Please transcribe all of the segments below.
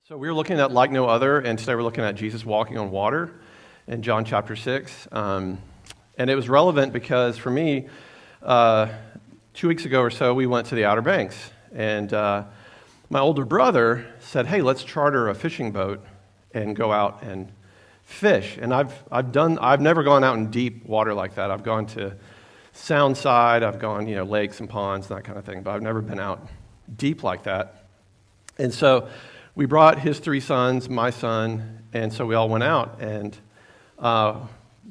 So we're looking at like no other, and today we're looking at Jesus walking on water in John chapter 6. And it was relevant because for me, 2 weeks ago or so, we went to the Outer Banks. And my older brother said, hey, let's charter a fishing boat and go out and fish. And I've never gone out in deep water like that. I've gone to Sound Side, I've gone, lakes and ponds, that kind of thing, but I've never been out deep like that. And so we brought his 3 sons, my son, and so we all went out. And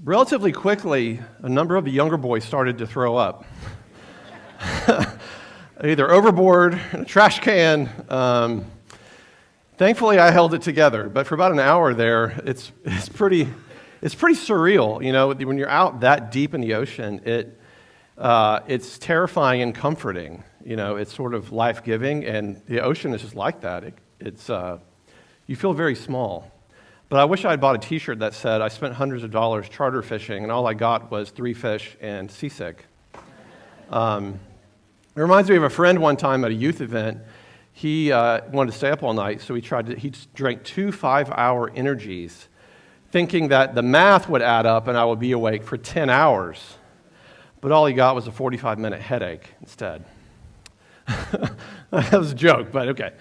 relatively quickly, a number of the younger boys started to throw up. Either overboard, in a trash can. Thankfully, I held it together. But for about an hour there, it's pretty surreal. When you're out that deep in the ocean, it's terrifying and comforting. It's sort of life-giving, and the ocean is just like that. You feel very small. But I wish I had bought a T-shirt that said, I spent hundreds of dollars charter fishing, and all I got was 3 fish and seasick. It reminds me of a friend one time at a youth event. He wanted to stay up all night, so he drank 2 5-hour energies, thinking that the math would add up and I would be awake for 10 hours. But all he got was a 45-minute headache instead. That was a joke, but okay.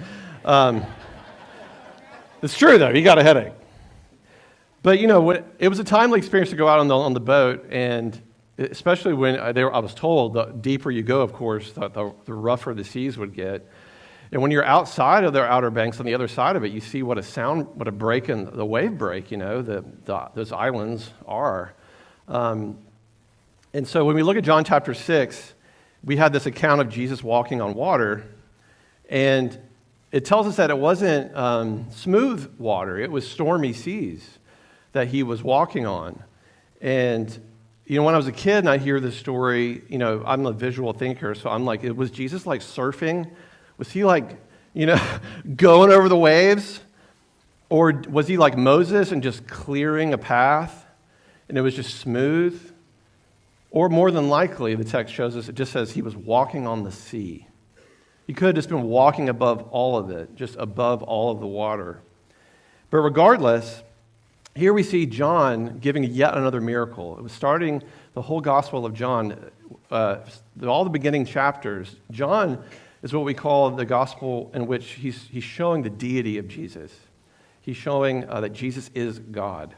It's true, though. He got a headache. But, it was a timely experience to go out on the boat, and especially when I was told the deeper you go, of course, the rougher the seas would get. And when you're outside of their Outer Banks, on the other side of it, you see what a break in the wave break, those islands are. And so when we look at John chapter 6, we had this account of Jesus walking on water, and it tells us that it wasn't smooth water. It was stormy seas that he was walking on. And, when I was a kid and I hear this story, I'm a visual thinker, so I'm like, was Jesus like surfing? Was he like, going over the waves? Or was he like Moses and just clearing a path and it was just smooth? Or more than likely, the text shows us, it just says he was walking on the sea. He could have just been walking above all of it, just above all of the water. But regardless, here we see John giving yet another miracle. It was starting the whole Gospel of John, all the beginning chapters. John is what we call the Gospel in which he's showing the deity of Jesus. He's showing that Jesus is God.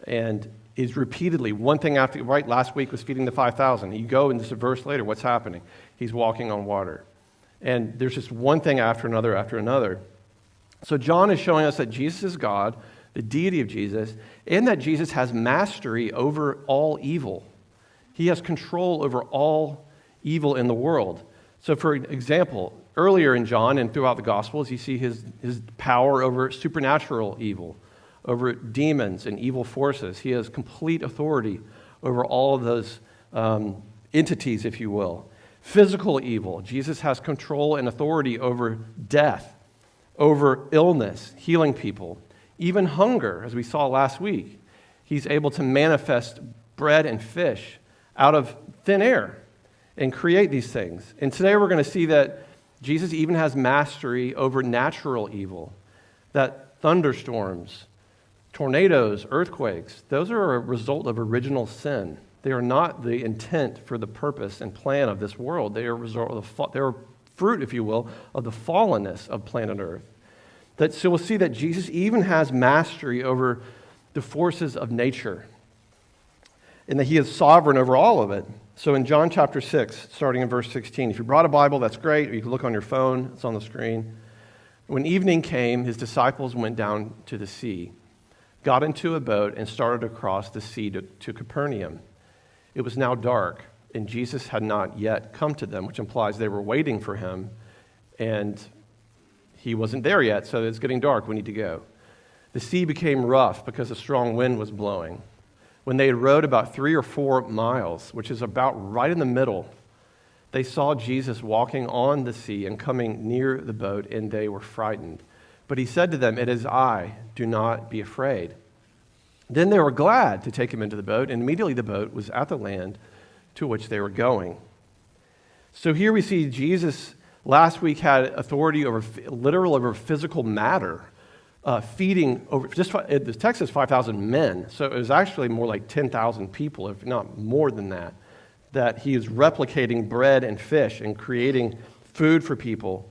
And is repeatedly, one thing after, right, last week was feeding the 5,000. You go in just a verse later, what's happening? He's walking on water. And there's just one thing after another after another. So John is showing us that Jesus is God, the deity of Jesus, and that Jesus has mastery over all evil. He has control over all evil in the world. So for example, earlier in John and throughout the Gospels, you see his power over supernatural evil, over demons and evil forces. He has complete authority over all of those entities, if you will. Physical evil. Jesus has control and authority over death, over illness, healing people. Even hunger, as we saw last week. He's able to manifest bread and fish out of thin air and create these things. And today we're going to see that Jesus even has mastery over natural evil, that thunderstorms, tornadoes, earthquakes, those are a result of original sin. They are not the intent for the purpose and plan of this world. They are they're fruit, if you will, of the fallenness of planet Earth. So we'll see that Jesus even has mastery over the forces of nature, and that he is sovereign over all of it. So in John chapter 6, starting in verse 16, if you brought a Bible, that's great, or you can look on your phone, it's on the screen. When evening came, his disciples went down to the sea, got into a boat, and started across the sea to Capernaum. It was now dark, and Jesus had not yet come to them, which implies they were waiting for him, and he wasn't there yet, so it's getting dark, we need to go. The sea became rough because a strong wind was blowing. When they had rowed about 3 or 4 miles, which is about right in the middle, they saw Jesus walking on the sea and coming near the boat, and they were frightened. But he said to them, "It is I, do not be afraid." Then they were glad to take him into the boat, and immediately the boat was at the land to which they were going. So here we see Jesus last week had authority over physical matter, feeding over, the text says 5,000 men, so it was actually more like 10,000 people, if not more than that he is replicating bread and fish and creating food for people.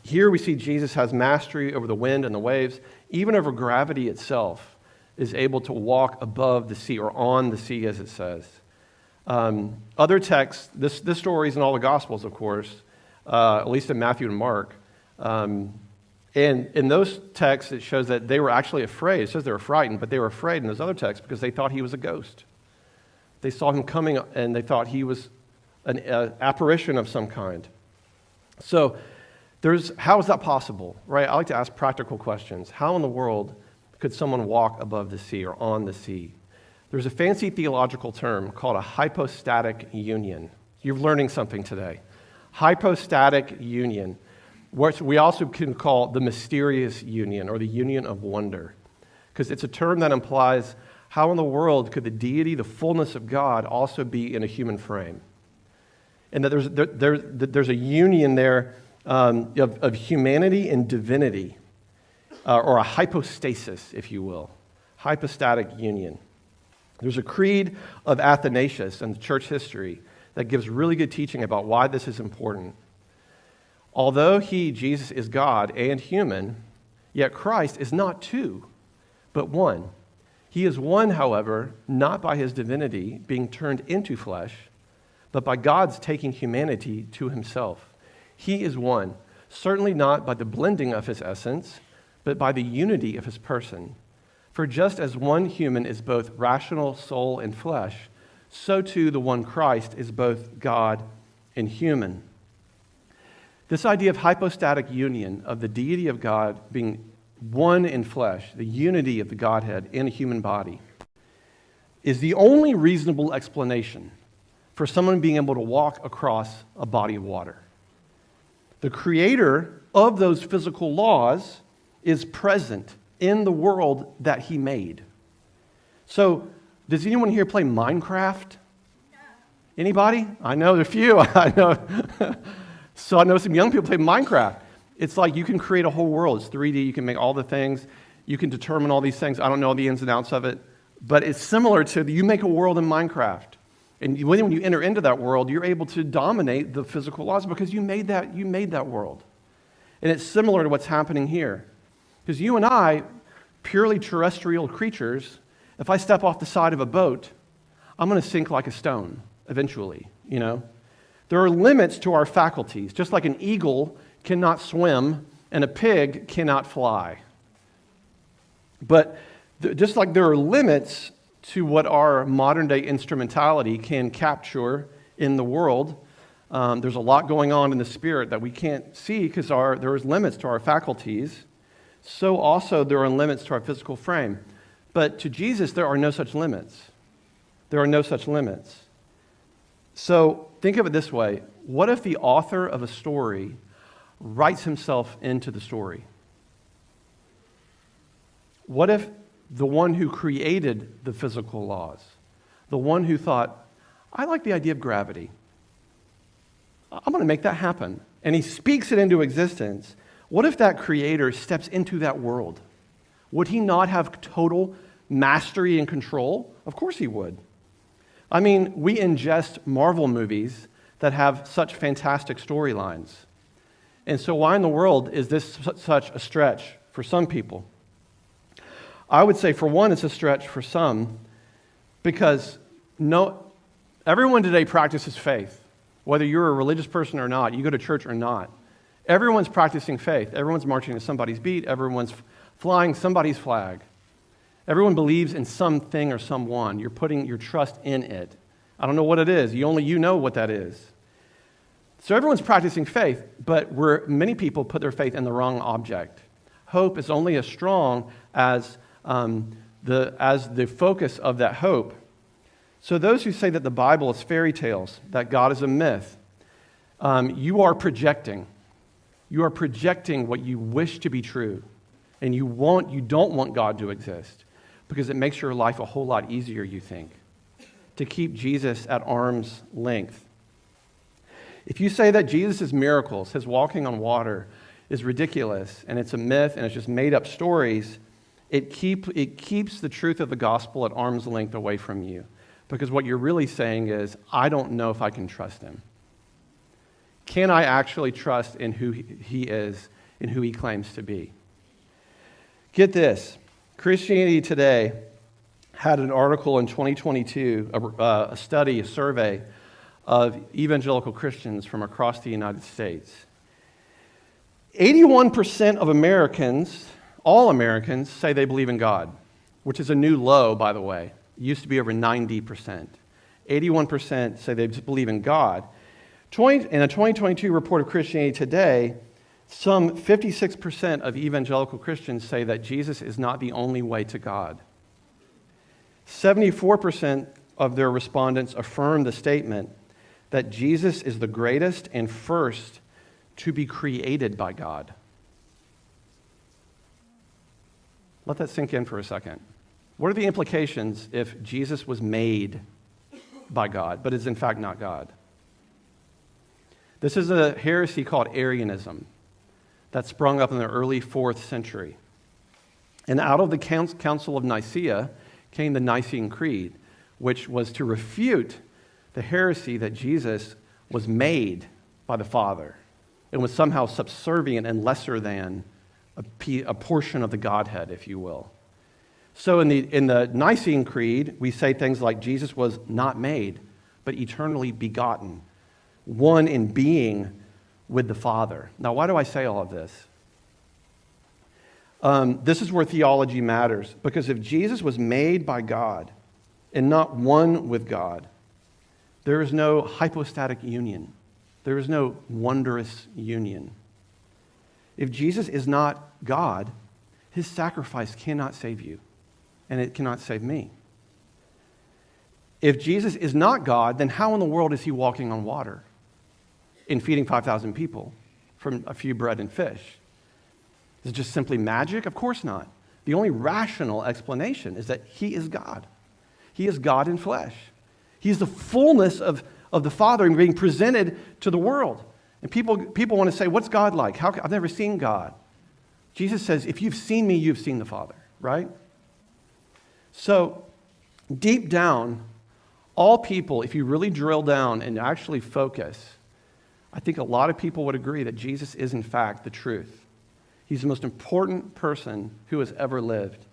Here we see Jesus has mastery over the wind and the waves, even over gravity itself, is able to walk above the sea or on the sea, as it says. Other texts, this story is in all the Gospels, of course, at least in Matthew and Mark. And in those texts, it shows that they were actually afraid. It says they were frightened, but they were afraid in those other texts because they thought he was a ghost. They saw him coming, and they thought he was an apparition of some kind. So how is that possible, right? I like to ask practical questions. How in the world could someone walk above the sea or on the sea? There's a fancy theological term called a hypostatic union. You're learning something today. Hypostatic union, which we also can call the mysterious union or the union of wonder, because it's a term that implies how in the world could the deity, the fullness of God, also be in a human frame? And that there's a union there of humanity and divinity, or a hypostasis, if you will, hypostatic union. There's a creed of Athanasius in church history that gives really good teaching about why this is important. Although Jesus, is God and human, yet Christ is not two, but one. He is one, however, not by his divinity being turned into flesh, but by God's taking humanity to himself. He is one, certainly not by the blending of his essence, but by the unity of his person. For just as one human is both rational soul and flesh, so too the one Christ is both God and human. This idea of hypostatic union, of the deity of God being one in flesh, the unity of the Godhead in a human body, is the only reasonable explanation for someone being able to walk across a body of water. The creator of those physical laws is present in the world that he made. So, does anyone here play Minecraft? Anybody? I know there are a few. I know. So I know some young people play Minecraft. It's like you can create a whole world. It's 3D. You can make all the things. You can determine all these things. I don't know the ins and outs of it. But it's similar to you make a world in Minecraft. And when you enter into that world, you're able to dominate the physical laws because you made that world. And it's similar to what's happening here. Because you and I, purely terrestrial creatures, if I step off the side of a boat, I'm going to sink like a stone eventually, you know. There are limits to our faculties, just like an eagle cannot swim and a pig cannot fly. But just like there are limits to what our modern-day instrumentality can capture in the world, there's a lot going on in the spirit that we can't see because there is limits to our faculties. So also there are limits to our physical frame. But to Jesus, there are no such limits. There are no such limits. So think of it this way. What if the author of a story writes himself into the story? What if the one who created the physical laws, the one who thought, I like the idea of gravity, I'm going to make that happen, and he speaks it into existence, what if that creator steps into that world? Would he not have total mastery and control? Of course he would. I mean, we ingest Marvel movies that have such fantastic storylines. And so why in the world is this such a stretch for some people? I would say, for one, it's a stretch for some because everyone today practices faith. Whether you're a religious person or not, you go to church or not. Everyone's practicing faith. Everyone's marching to somebody's beat. Everyone's flying somebody's flag. Everyone believes in something or someone. You're putting your trust in it. I don't know what it is. Only you know what that is. So everyone's practicing faith, but many people put their faith in the wrong object. Hope is only as strong as the focus of that hope. So those who say that the Bible is fairy tales, that God is a myth, you are projecting. You are projecting what you wish to be true, and you don't want God to exist because it makes your life a whole lot easier, you think, to keep Jesus at arm's length. If you say that Jesus' miracles, his walking on water, is ridiculous and it's a myth and it's just made up stories, it keeps the truth of the gospel at arm's length away from you. Because what you're really saying is, I don't know if I can trust him. Can I actually trust in who he is and who he claims to be? Get this. Christianity Today had an article in 2022, a study, a survey of evangelical Christians from across the United States. 81% of Americans, all Americans, say they believe in God, which is a new low, by the way. It used to be over 90%. 81% say they believe in God. In a 2022 report of Christianity Today, some 56% of evangelical Christians say that Jesus is not the only way to God. 74% of their respondents affirm the statement that Jesus is the greatest and first to be created by God. Let that sink in for a second. What are the implications if Jesus was made by God, but is in fact not God? This is a heresy called Arianism that sprung up in the early 4th century. And out of the Council of Nicaea came the Nicene Creed, which was to refute the heresy that Jesus was made by the Father and was somehow subservient and lesser than a portion of the Godhead, if you will. So in the Nicene Creed, we say things like Jesus was not made, but eternally begotten, one in being with the Father. Now, why do I say all of this? This is where theology matters, because if Jesus was made by God and not one with God, there is no hypostatic union. There is no wondrous union. If Jesus is not God, his sacrifice cannot save you, and it cannot save me. If Jesus is not God, then how in the world is he walking on water and feeding 5,000 people from a few bread and fish? Is it just simply magic? Of course not. The only rational explanation is that he is God. He is God in flesh. He is the fullness of the Father and being presented to the world. And people want to say, what's God like? I've never seen God. Jesus says, if you've seen me, you've seen the Father, right? So deep down, all people, if you really drill down and actually focus, I think a lot of people would agree that Jesus is in fact the truth. He's the most important person who has ever lived.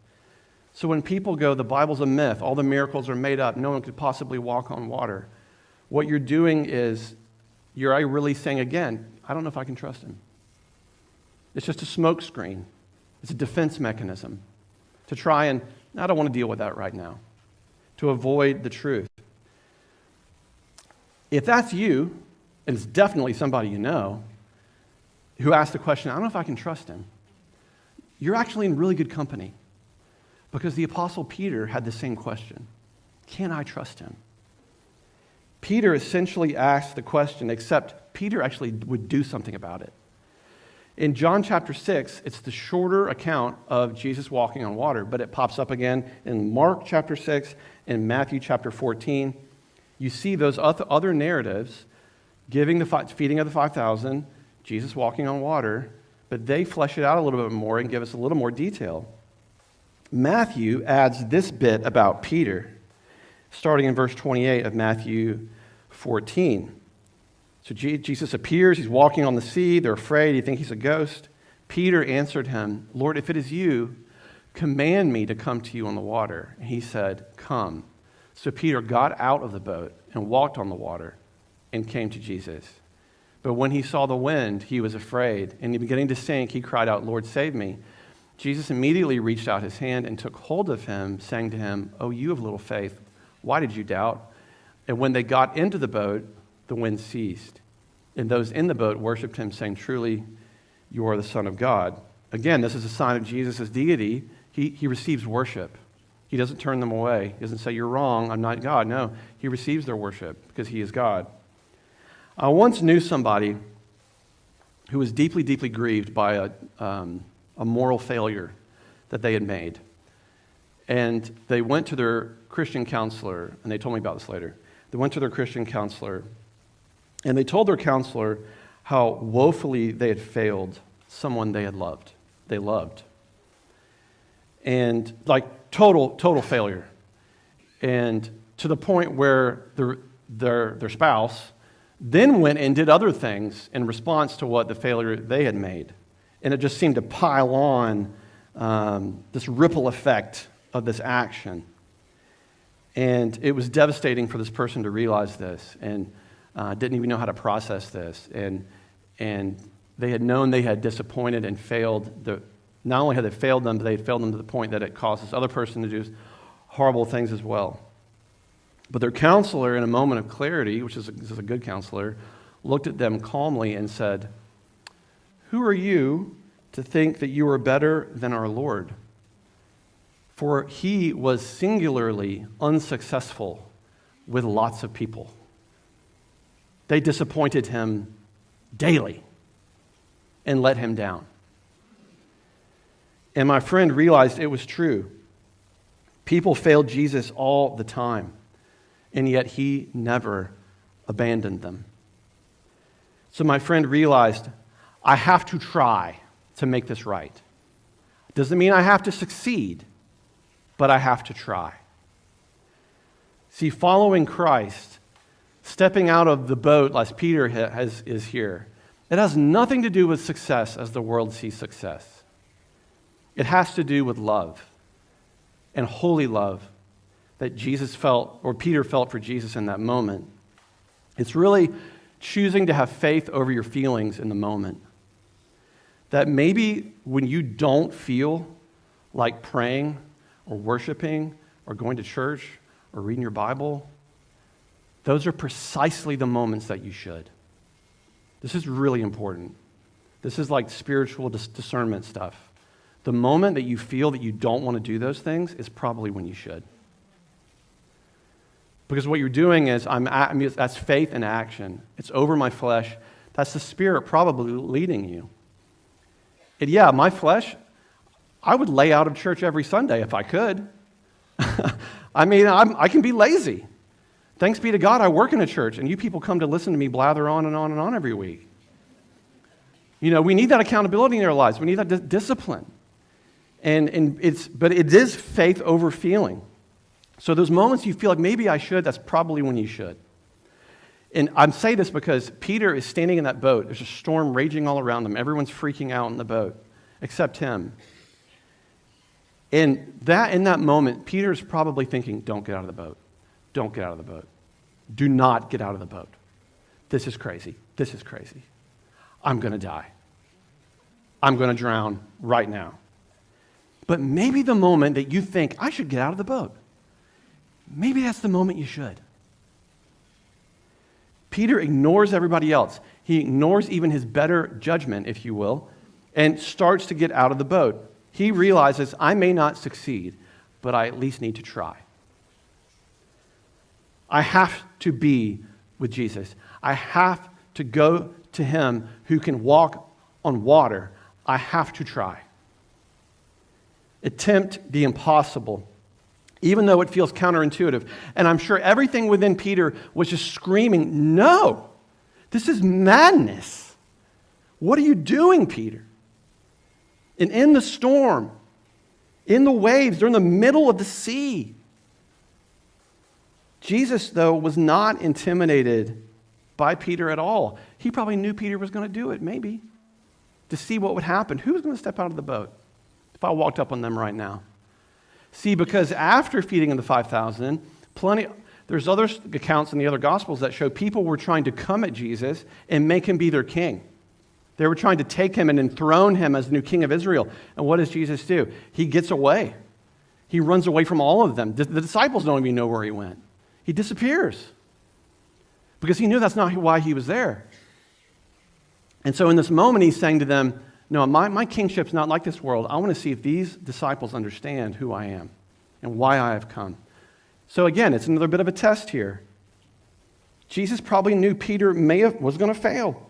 So when people go, the Bible's a myth, all the miracles are made up, no one could possibly walk on water, what you're doing is, you're really saying again, I don't know if I can trust him. It's just a smoke screen. It's a defense mechanism to try and, I don't want to deal with that right now, to avoid the truth. If that's you, and it's definitely somebody you know, who asked the question, I don't know if I can trust him, you're actually in really good company. Because the Apostle Peter had the same question. Can I trust him? Peter essentially asked the question, except Peter actually would do something about it. In John chapter 6, it's the shorter account of Jesus walking on water, but it pops up again in Mark chapter 6 and Matthew chapter 14. You see those other narratives giving the feeding of the 5,000, Jesus walking on water, but they flesh it out a little bit more and give us a little more detail. Matthew adds this bit about Peter, starting in verse 28 of Matthew 14. So Jesus appears, he's walking on the sea, they're afraid, you think he's a ghost. Peter answered him, Lord, if it is you, command me to come to you on the water. And he said, come. So Peter got out of the boat and walked on the water and came to Jesus. But when he saw the wind, he was afraid, and beginning to sink, he cried out, Lord, save me. Jesus immediately reached out his hand and took hold of him, saying to him, oh, you of little faith, why did you doubt? And when they got into the boat, the wind ceased. And those in the boat worshipped him, saying, truly, you are the Son of God. Again, this is a sign of Jesus' deity. He receives worship. He doesn't turn them away. He doesn't say, you're wrong, I'm not God. No, he receives their worship because he is God. I once knew somebody who was deeply, deeply grieved by a moral failure that they had made. And they went to their Christian counselor, and they told me about this later. They went to their Christian counselor, and they told their counselor how woefully they had failed someone they loved. And like total failure. And to the point where their spouse then went and did other things in response to what the failure they had made. And it just seemed to pile on this ripple effect of this action. And it was devastating for this person to realize this and didn't even know how to process this. And they had known they had disappointed and failed. Not only had they failed them, but they had failed them to the point that it caused this other person to do horrible things as well. But their counselor, in a moment of clarity, which is a good counselor, looked at them calmly and said, "Who are you to think that you are better than our Lord? For he was singularly unsuccessful with lots of people. They disappointed him daily and let him down." And my friend realized it was true. People failed Jesus all the time, and yet he never abandoned them. So my friend realized, I have to try to make this right. Doesn't mean I have to succeed, but I have to try. See, following Christ, stepping out of the boat as Peter is here, it has nothing to do with success as the world sees success. It has to do with love and holy love that Jesus felt, or Peter felt for Jesus in that moment. It's really choosing to have faith over your feelings in the moment. That maybe when you don't feel like praying or worshiping or going to church or reading your Bible, those are precisely the moments that you should. This is really important. This is like spiritual discernment stuff. The moment that you feel that you don't want to do those things is probably when you should. Because what you're doing is, that's faith in action. It's over my flesh. That's the Spirit probably leading you. And yeah, my flesh, I would lay out of church every Sunday if I could. I can be lazy. Thanks be to God, I work in a church, and you people come to listen to me blather on and on and on every week. You know, we need that accountability in our lives. We need that discipline. But it is faith over feeling. So those moments you feel like maybe I should, that's probably when you should. And I'm saying this because Peter is standing in that boat. There's a storm raging all around them. Everyone's freaking out in the boat, except him. And in that moment, Peter's probably thinking, don't get out of the boat. Don't get out of the boat. Do not get out of the boat. This is crazy. This is crazy. I'm going to die. I'm going to drown right now. But maybe the moment that you think, I should get out of the boat, maybe that's the moment you should. Peter ignores everybody else. He ignores even his better judgment, if you will, and starts to get out of the boat. He realizes, I may not succeed, but I at least need to try. I have to be with Jesus. I have to go to him who can walk on water. I have to try. Attempt the impossible, even though it feels counterintuitive. And I'm sure everything within Peter was just screaming, no, this is madness. What are you doing, Peter? And in the storm, in the waves, they're in the middle of the sea. Jesus, though, was not intimidated by Peter at all. He probably knew Peter was going to do it, maybe, to see what would happen. Who was going to step out of the boat if I walked up on them right now? See, because after feeding the 5,000, there's other accounts in the other Gospels that show people were trying to come at Jesus and make him be their king. They were trying to take him and enthrone him as the new king of Israel. And what does Jesus do? He gets away. He runs away from all of them. The disciples don't even know where he went. He disappears because he knew that's not why he was there. And so in this moment, he's saying to them, no, my kingship's not like this world. I want to see if these disciples understand who I am and why I have come. So again, it's another bit of a test here. Jesus probably knew Peter was going to fail,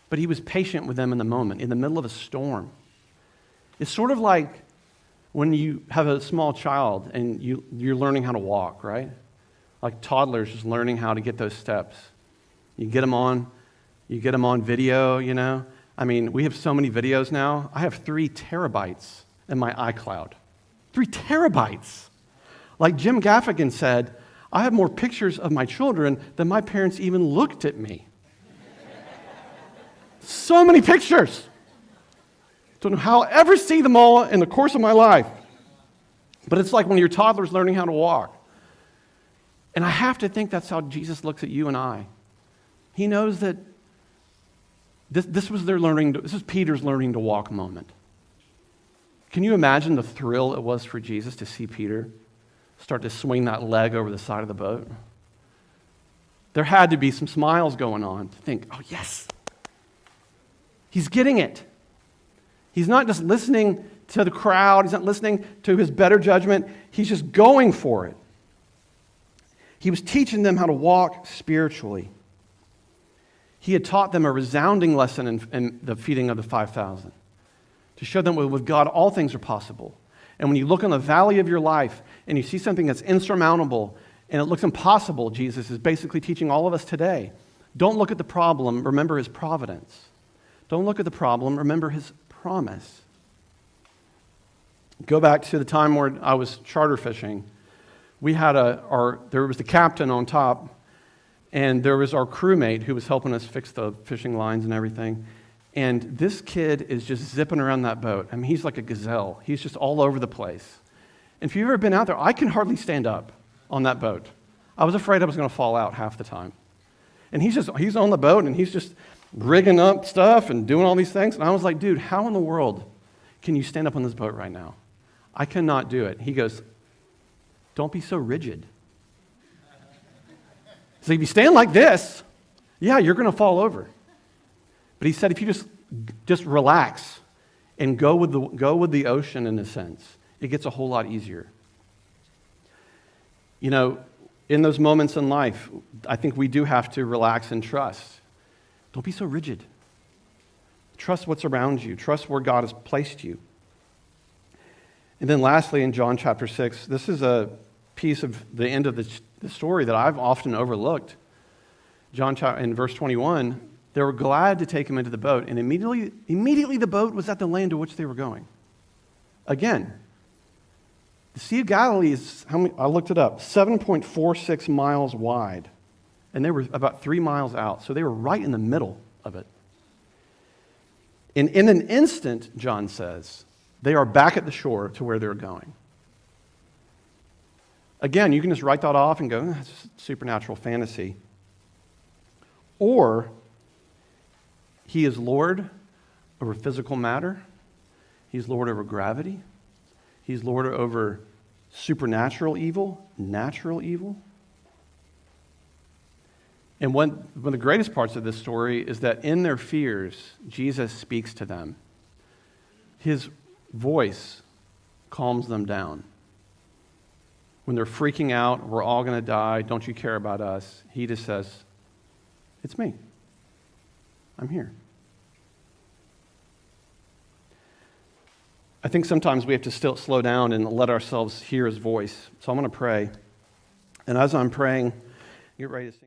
but he was patient with them in the moment, in the middle of a storm. It's sort of like when you have a small child and you're learning how to walk, right? Like toddlers just learning how to get those steps. You get them on video, I mean, we have so many videos now. I have 3 terabytes in my iCloud. 3 terabytes. Like Jim Gaffigan said, I have more pictures of my children than my parents even looked at me. So many pictures. Don't know how I'll ever see them all in the course of my life. But it's like when your toddler's learning how to walk. And I have to think that's how Jesus looks at you and I. He knows that this was Peter's learning to walk moment. Can you imagine the thrill it was for Jesus to see Peter start to swing that leg over the side of the boat? There had to be some smiles going on to think, oh yes, he's getting it. He's not just listening to the crowd. He's not listening to his better judgment. He's just going for it. He was teaching them how to walk spiritually. He had taught them a resounding lesson in the feeding of the 5,000 to show them with God all things are possible. And when you look in the valley of your life and you see something that's insurmountable and it looks impossible, Jesus is basically teaching all of us today. Don't look at the problem, remember his providence. Don't look at the problem, remember his promise. Go back to the time where I was charter fishing. We had there was the captain on top, and there was our crewmate who was helping us fix the fishing lines and everything. And this kid is just zipping around that boat. I mean, he's like a gazelle. He's just all over the place. And if you've ever been out there, I can hardly stand up on that boat. I was afraid I was going to fall out half the time. And he's on the boat, and he's just rigging up stuff and doing all these things. And I was like, dude, how in the world can you stand up on this boat right now? I cannot do it. He goes, don't be so rigid. So if you stand like this, yeah, you're going to fall over. But he said, if you just relax and go with the ocean in a sense, it gets a whole lot easier. You know, in those moments in life, I think we do have to relax and trust. Don't be so rigid. Trust what's around you. Trust where God has placed you. And then lastly, in John chapter 6, this is a piece of the end of the story that I've often overlooked. In verse 21, they were glad to take him into the boat, and immediately the boat was at the land to which they were going. Again, the Sea of Galilee is, I looked it up, 7.46 miles wide, and they were about 3 miles out, so they were right in the middle of it. And in an instant, John says, they are back at the shore to where they're going. Again, you can just write that off and go, that's just supernatural fantasy. Or, he is Lord over physical matter. He's Lord over gravity. He's Lord over supernatural evil, natural evil. And one of the greatest parts of this story is that in their fears, Jesus speaks to them. His voice calms them down. When they're freaking out, we're all going to die, don't you care about us? He just says, it's me. I'm here. I think sometimes we have to still slow down and let ourselves hear his voice. So I'm going to pray. And as I'm praying, get ready to sing.